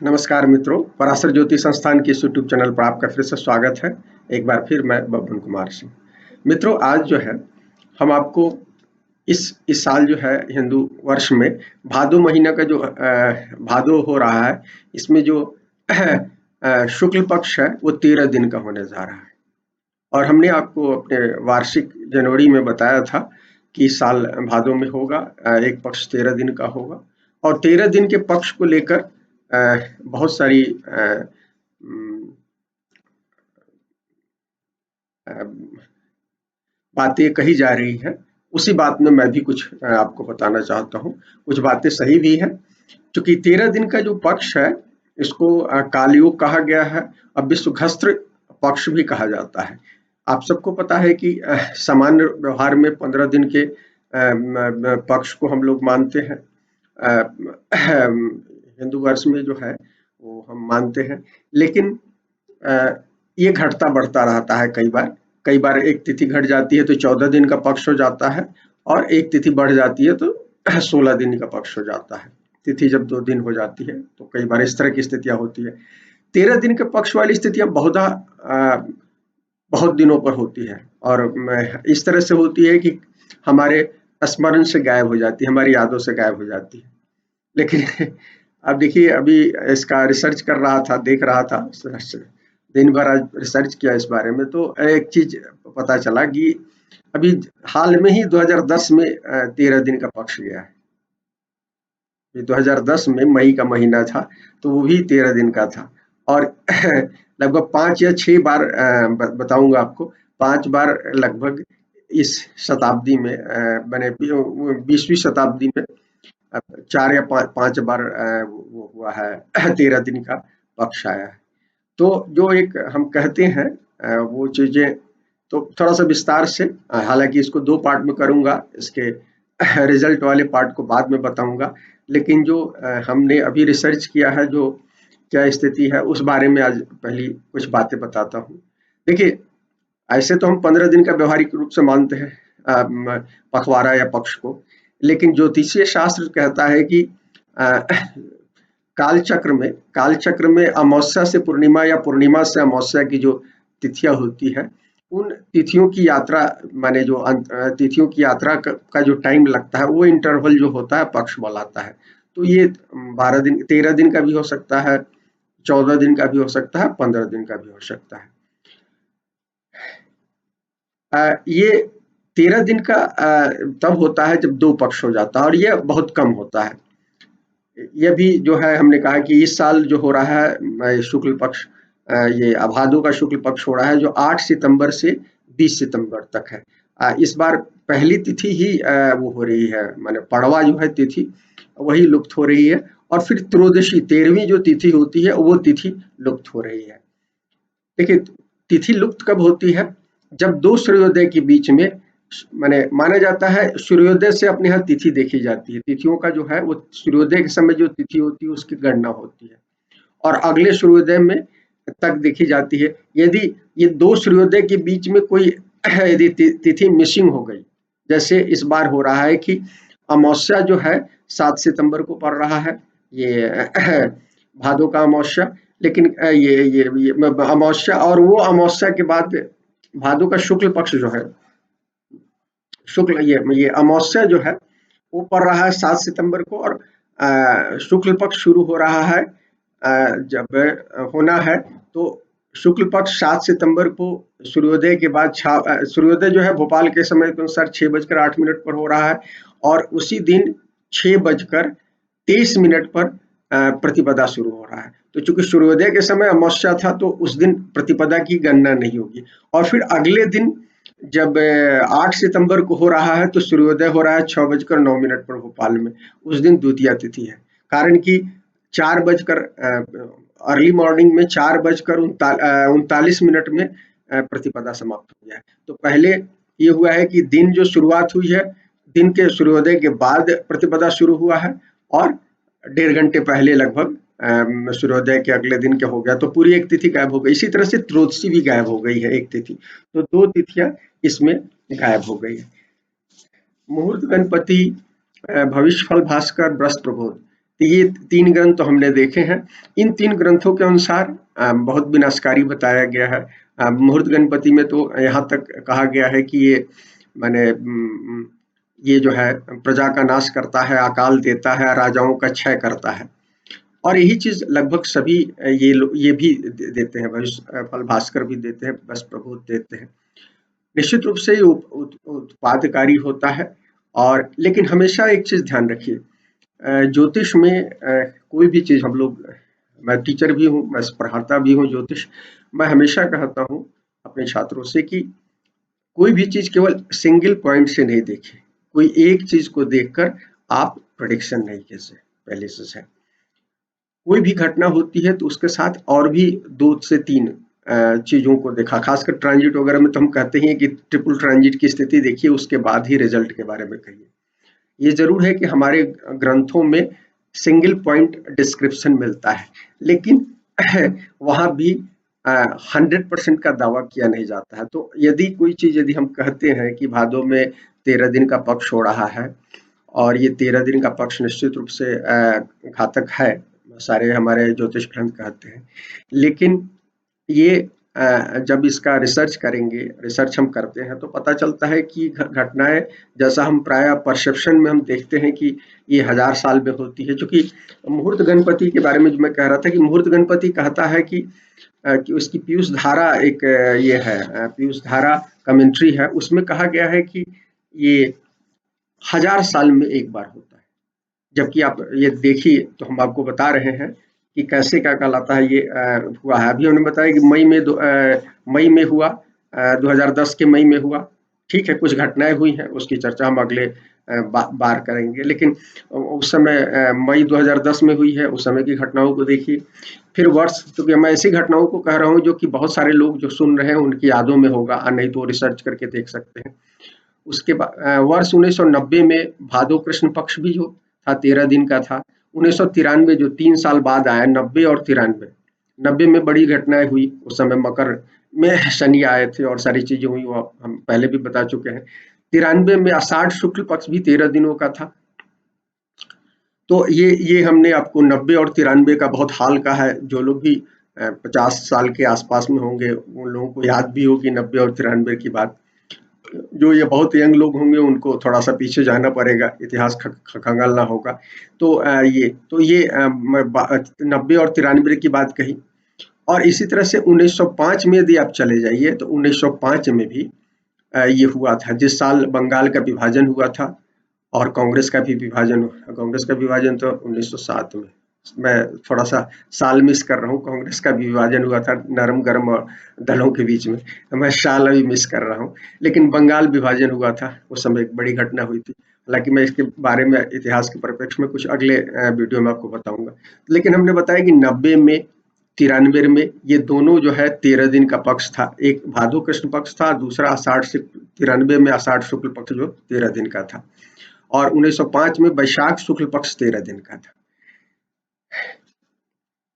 नमस्कार मित्रों, पराशर ज्योति संस्थान के इस यूट्यूब चैनल पर आपका फिर से स्वागत है। एक बार फिर मैं बबन कुमार सिंह। मित्रों, आज जो है हम आपको इस साल जो है हिंदू वर्ष में भादो महीना का जो भादो हो रहा है, इसमें जो शुक्ल पक्ष है वो 13 दिन का होने जा रहा है। और हमने आपको अपने वार्षिक जनवरी में बताया था कि इस साल भादो में होगा, एक पक्ष 13 दिन का होगा। और 13 दिन के पक्ष को लेकर बहुत सारी बातें कही जा रही है। उसी बात में मैं भी कुछ आपको बताना चाहता हूँ। कुछ बातें सही भी है, क्योंकि 13 दिन का जो पक्ष है इसको कालयोग कहा गया है और विश्वघस्त्र पक्ष भी कहा जाता है। आप सबको पता है कि सामान्य व्यवहार में 15 दिन के पक्ष को हम लोग मानते हैं। हिंदू वर्ष में जो है वो हम मानते हैं, लेकिन ये घटता बढ़ता रहता है। कई बार एक तिथि घट जाती है तो 14 दिन का पक्ष हो जाता है, और एक तिथि बढ़ जाती है तो 16 दिन का पक्ष हो जाता है। तिथि जब 2 दिन हो जाती है तो कई बार इस तरह की स्थितियां होती है। 13 दिन के पक्ष वाली स्थितियां बहुत दिनों पर होती है, और इस तरह से होती है कि हमारे स्मरण से गायब हो जाती है, हमारी यादों से गायब हो जाती है। लेकिन अब देखिए, अभी इसका रिसर्च कर रहा था, देख रहा था, दिन भर आज रिसर्च किया इस बारे में, तो एक चीज पता चला कि अभी हाल में ही 2010 में 13 दिन का पक्ष गया है। 2010 में मई का महीना था, तो वो भी 13 दिन का था। और लगभग 5 या 6 बार बताऊंगा आपको, 5 बार लगभग इस शताब्दी में बने 20वीं शताब्दी में 4 या 5 बार वो हुआ है 13 दिन का पक्ष आया है। तो जो एक हम कहते हैं वो चीजें तो थोड़ा सा विस्तार से, हालांकि इसको 2 पार्ट में करूंगा, इसके रिजल्ट वाले पार्ट को बाद में बताऊंगा। लेकिन जो हमने अभी रिसर्च किया है, जो क्या स्थिति है, उस बारे में आज पहली कुछ बातें बताता हूँ। देखिए, ऐसे तो हम 15 दिन का व्यवहारिक रूप से मानते हैं पखवाड़ा या पक्ष को, लेकिन ज्योतिषीय शास्त्र कहता है कि काल चक्र में अमावस्या से पूर्णिमा या पूर्णिमा से अमावस्या की जो तिथियां होती है, उन तिथियों की यात्रा माने जो तिथियों की यात्रा का जो टाइम लगता है, वो इंटरवल जो होता है पक्ष कहलाता है। तो ये 12 दिन 13 दिन का भी हो सकता है, 14 दिन का भी हो सकता है, 15 दिन का भी हो सकता है। ये 13 दिन का तब होता है जब 2 पक्ष हो जाता है, और ये बहुत कम होता है। ये भी जो है हमने कहा कि इस साल जो हो रहा है शुक्ल पक्ष, ये भादो का शुक्ल पक्ष हो रहा है, जो 8 सितंबर से 20 सितंबर तक है। इस बार पहली तिथि ही वो हो रही है, माने पड़वा जो है तिथि वही लुप्त हो रही है, और फिर त्रयोदशी 13वीं जो तिथि होती है वो तिथि लुप्त हो रही है। देखिए, तिथि लुप्त कब होती है? जब 2 सूर्योदय के बीच में, माने माना जाता है सूर्योदय से अपने यहाँ तिथि देखी जाती है। तिथियों का जो है वो सूर्योदय के समय जो तिथि होती है उसकी गणना होती है, और अगले सूर्योदय में तक देखी जाती है। यदि ये 2 सूर्योदय के बीच में कोई यदि तिथि मिसिंग हो गई, जैसे इस बार हो रहा है कि अमावस्या जो है 7 सितंबर को पड़ रहा है, ये भादो का अमावस्या। लेकिन ये अमावस्या, और वो अमावस्या के बाद भादो का शुक्ल पक्ष जो है, शुक्ल ये अमावस्या जो है वो पड़ रहा है 7 सितंबर को, और शुक्ल पक्ष शुरू हो रहा है जब होना है तो शुक्ल पक्ष 7 सितंबर को सूर्योदय के बाद, सूर्योदय जो है भोपाल के समय के अनुसार 6:08 पर हो रहा है, और उसी दिन 6:23 पर प्रतिपदा शुरू हो रहा है। तो चूंकि सूर्योदय के समय अमावस्या था तो उस दिन प्रतिपदा की गणना नहीं होगी। और फिर अगले दिन जब 8 सितंबर को हो रहा है तो सूर्योदय हो रहा है 6:09 पर भोपाल में, उस दिन द्वितीया तिथि है। कारण कि 4 बजकर अर्ली मॉर्निंग में 4:39 में प्रतिपदा समाप्त हो गया है। तो पहले ये हुआ है कि दिन जो शुरुआत हुई है, दिन के सूर्योदय के बाद प्रतिपदा शुरू हुआ है, और 1.5 घंटे पहले लगभग सूर्योदय के अगले दिन क्या हो गया, तो पूरी एक तिथि गायब हो गई। इसी तरह से त्रयोदशी भी गायब हो गई है, एक तिथि। तो 2 तिथियां इसमें गायब हो गई है। मुहूर्त गणपति, भविष्य फल भास्कर, बृहस्पति प्रबोध, तो ये 3 ग्रंथ तो हमने देखे हैं। इन 3 ग्रंथों के अनुसार बहुत विनाशकारी बताया गया है। मुहूर्त गणपति में तो यहाँ तक कहा गया है कि ये माने ये जो है प्रजा का नाश करता है, अकाल देता है, राजाओं का क्षय करता है। और यही चीज़ लगभग सभी ये भी देते हैं, भविष्य फल भास्कर भी देते हैं, बस प्रभु देते हैं। निश्चित रूप से ये उत्पादकारी होता है। और लेकिन हमेशा एक चीज़ ध्यान रखिए, ज्योतिष में कोई भी चीज़ हम लोग, मैं टीचर भी हूँ, मैं पढ़ाता भी हूँ ज्योतिष। मैं हमेशा कहता हूँ अपने छात्रों से कि कोई भी चीज़ केवल सिंगल पॉइंट से नहीं देखें। कोई एक चीज़ को देखकर आप प्रेडिक्शन नहीं कर सकते पहले से है। कोई भी घटना होती है तो उसके साथ और भी 2 से 3 चीज़ों को देखा, खासकर ट्रांजिट वगैरह में तो हम कहते हैं कि ट्रिपल ट्रांजिट की स्थिति देखिए, उसके बाद ही रिजल्ट के बारे में कहिए। ये ज़रूर है कि हमारे ग्रंथों में सिंगल पॉइंट डिस्क्रिप्शन मिलता है, लेकिन वहाँ भी 100% का दावा किया नहीं जाता है। तो यदि कोई चीज़ यदि हम कहते हैं कि भादों में 13 दिन का पक्ष हो रहा है और ये 13 दिन का पक्ष निश्चित रूप से घातक है, सारे हमारे ज्योतिष ग्रंथ कहते हैं। लेकिन ये जब इसका रिसर्च करेंगे, रिसर्च हम करते हैं तो पता चलता है कि घटनाएं, जैसा हम प्राय परसेप्शन में हम देखते हैं कि ये 1000 साल में होती है। क्योंकि मुहूर्त गणपति के बारे में जो मैं कह रहा था कि मुहूर्त गणपति कहता है कि उसकी पीयूष धारा एक ये है, पीयूष धारा कमेंट्री है, उसमें कहा गया है कि ये 1000 साल में एक बार होता है। जबकि आप ये देखिए तो हम आपको बता रहे हैं कि कैसे क्या कहलाता है ये हुआ है। अभी हमने बताया कि मई में हुआ, 2010 के मई में हुआ। ठीक है, कुछ घटनाएं हुई हैं, उसकी चर्चा हम अगले बार करेंगे। लेकिन उस समय मई 2010 में हुई है, उस समय की घटनाओं को देखिए। फिर वर्ष, क्योंकि मैं ऐसी घटनाओं को कह रहा हूँ जो कि बहुत सारे लोग जो सुन रहे हैं उनकी यादों में होगा, नहीं तो रिसर्च करके देख सकते हैं। उसके बाद वर्ष 1990 में भादो कृष्ण पक्ष भी जो था 13 दिन का था। 1993 जो 3 साल बाद आया, 90 और 93, 90 में बड़ी घटनाएं हुई। उस समय मकर में शनि आए थे और सारी चीजें हुई, वो हम पहले भी बता चुके हैं। 93 में आषाढ़ शुक्ल पक्ष भी 13 दिनों का था। तो ये हमने आपको 90 और 93 का बहुत हाल का है। जो लोग भी 50 साल के आसपास में होंगे उन लोगों को याद भी होगी 90 और 93 की बात। जो ये बहुत यंग लोग होंगे उनको थोड़ा सा पीछे जाना पड़ेगा, इतिहास खंगालना होगा। तो ये 90 और 93 की बात कही। और इसी तरह से 1905 में यदि आप चले जाइए तो 1905 में भी ये हुआ था, जिस साल बंगाल का विभाजन हुआ था और कांग्रेस का भी विभाजन हुआ। कांग्रेस का विभाजन तो 1907 में, मैं थोड़ा सा साल मिस कर रहा हूँ। कांग्रेस का विभाजन हुआ था नरम गरम और दलों के बीच में, तो मैं साल अभी मिस कर रहा हूँ। लेकिन बंगाल विभाजन हुआ था, उस समय एक बड़ी घटना हुई थी। हालांकि मैं इसके बारे में इतिहास के परिप्रेक्ष्य में कुछ अगले वीडियो में आपको बताऊंगा। लेकिन हमने बताया कि 90 में 93 में ये दोनों जो है 13 दिन का पक्ष था। एक भादो कृष्ण पक्ष था, दूसरा आषाढ़ से 93 में आषाढ़ शुक्ल पक्ष जो 13 दिन का था। और 1905 में वैशाख शुक्ल पक्ष 13 दिन का था।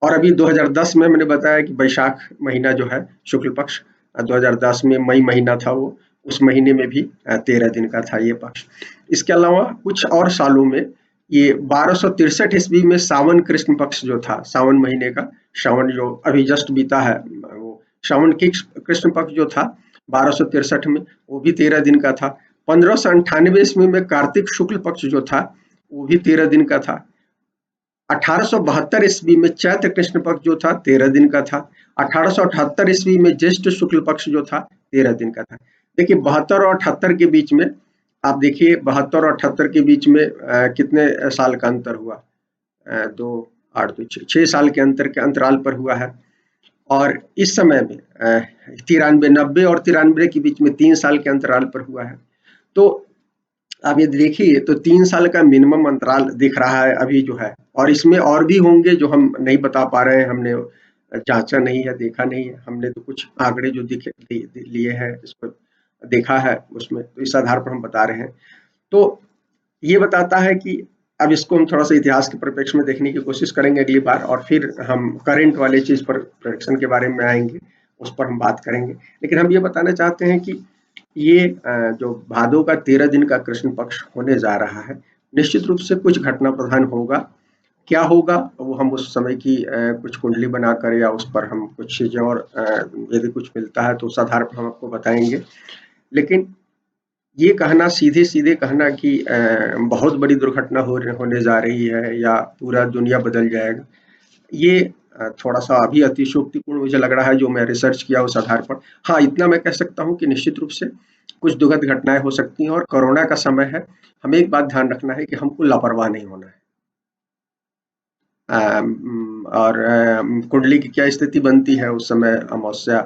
और अभी 2010 में मैंने बताया कि वैशाख महीना जो है शुक्ल पक्ष, 2010 में मई महीना था वो, उस महीने में भी 13 दिन का था ये पक्ष। इसके अलावा कुछ और सालों में ये 1263 ईस्वी में सावन कृष्ण पक्ष जो था, सावन महीने का, सावन जो अभी जस्ट बीता है, वो सावन की कृष्ण पक्ष जो था 1263 में, वो भी 13 दिन का था। 1598 ईस्वी में कार्तिक शुक्ल पक्ष जो था वो भी 13 दिन का था। 1872 ईस्वी में चैत्र कृष्ण पक्ष जो था 13 दिन का था। 1878 ईस्वी में ज्येष्ठ शुक्ल पक्ष जो था 13 दिन का था। देखिए 72 और 78 के बीच में, आप देखिए 72 और 78 के बीच में कितने साल का अंतर हुआ, 6 साल के अंतर के अंतराल पर हुआ है। और इस समय में 93, 90 और 93 के बीच में 3 साल के अंतराल पर हुआ है। तो आप ये देखिए तो 3 साल का मिनिमम अंतराल दिख रहा है अभी जो है, और इसमें और भी होंगे जो हम नहीं बता पा रहे हैं, हमने जांचा नहीं है, देखा नहीं है। हमने तो कुछ आंकड़े जो लिए हैं, इस पर देखा है, उसमें तो इस आधार पर हम बता रहे हैं। तो ये बताता है कि अब इसको हम थोड़ा सा इतिहास के परिप्रेक्ष्य में देखने की कोशिश करेंगे अगली बार, और फिर हम करंट वाले चीज पर प्रेडिक्शन के बारे में आएंगे, उस पर हम बात करेंगे। लेकिन हम ये बताना चाहते हैं कि ये जो भादो का 13 दिन का कृष्ण पक्ष होने जा रहा है, निश्चित रूप से कुछ घटना प्रधान होगा। क्या होगा वो हम उस समय की कुछ कुंडली बनाकर या उस पर हम कुछ चीज़ें और यदि कुछ मिलता है तो उस आधार पर हम आपको बताएँगे। लेकिन ये कहना सीधे-सीधे कहना कि बहुत बड़ी दुर्घटना होने जा रही है या पूरा दुनिया बदल जाएगा, ये थोड़ा-सा अभी अतिशयोक्तिपूर्ण मुझे लग रहा है जो मैं रिसर्च किया उस आधार पर। हाँ, इतना मैं कह सकता हूँ कि निश्चित रूप से कुछ दुखद घटनाएँ हो सकती हैं और कोरोना का समय है, हमें एक बात ध्यान रखना है कि हमको लापरवाह नहीं होना है। और कुंडली की क्या स्थिति बनती है उस समय अमावस्या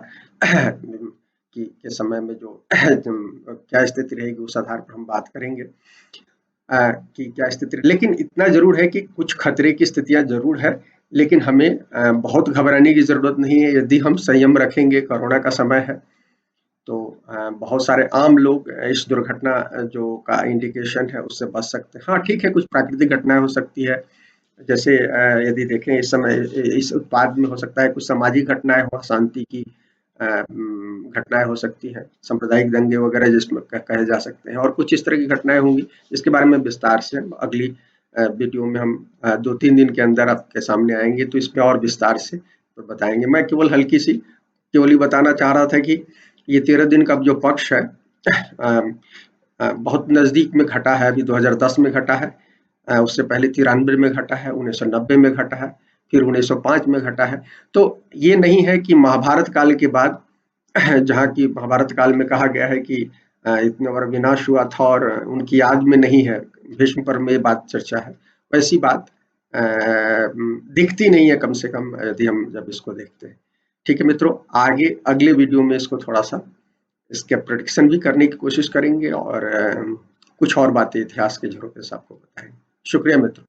के समय में जो क्या स्थिति रहेगी उस आधार पर हम बात करेंगे कि क्या स्थिति, लेकिन इतना जरूर है कि कुछ खतरे की स्थितियां जरूर है, लेकिन हमें बहुत घबराने की जरूरत नहीं है यदि हम संयम रखेंगे। कोरोना का समय है तो बहुत सारे आम लोग इस दुर्घटना जो का इंडिकेशन है उससे बच सकते हैं। हाँ ठीक है, कुछ प्राकृतिक घटनाएं हो सकती है, जैसे यदि देखें इस समय इस उत्पाद में हो सकता है कुछ सामाजिक घटनाएं हो, शांति की घटनाएं हो सकती हैं, सांप्रदायिक दंगे वगैरह जिसमें कहे जा सकते हैं, और कुछ इस तरह की घटनाएं होंगी जिसके बारे में विस्तार से हम अगली वीडियो में हम 2-3 दिन के अंदर आपके सामने आएंगे तो इसमें और विस्तार से तो बताएंगे। मैं केवल हल्की सी केवल ये बताना चाह रहा था कि ये 13 दिन का जो पक्ष है बहुत नजदीक में घटा है, अभी 2010 में घटा है, उससे पहले 93 में घटा है, 1990 में घटा है, फिर 1905 में घटा है। तो ये नहीं है कि महाभारत काल के बाद जहाँ की महाभारत काल में कहा गया है कि इतना बड़ा विनाश हुआ था और उनकी याद में नहीं है, भीष्म पर में बात चर्चा है, वैसी बात दिखती नहीं है कम से कम यदि हम जब इसको देखते हैं। ठीक है मित्रों, आगे अगले वीडियो में इसको थोड़ा सा इसके प्रेडिक्शन भी करने की कोशिश करेंगे और कुछ और बातें इतिहास के झरोखे से आपको बताएंगे। शुक्रिया मित्रों।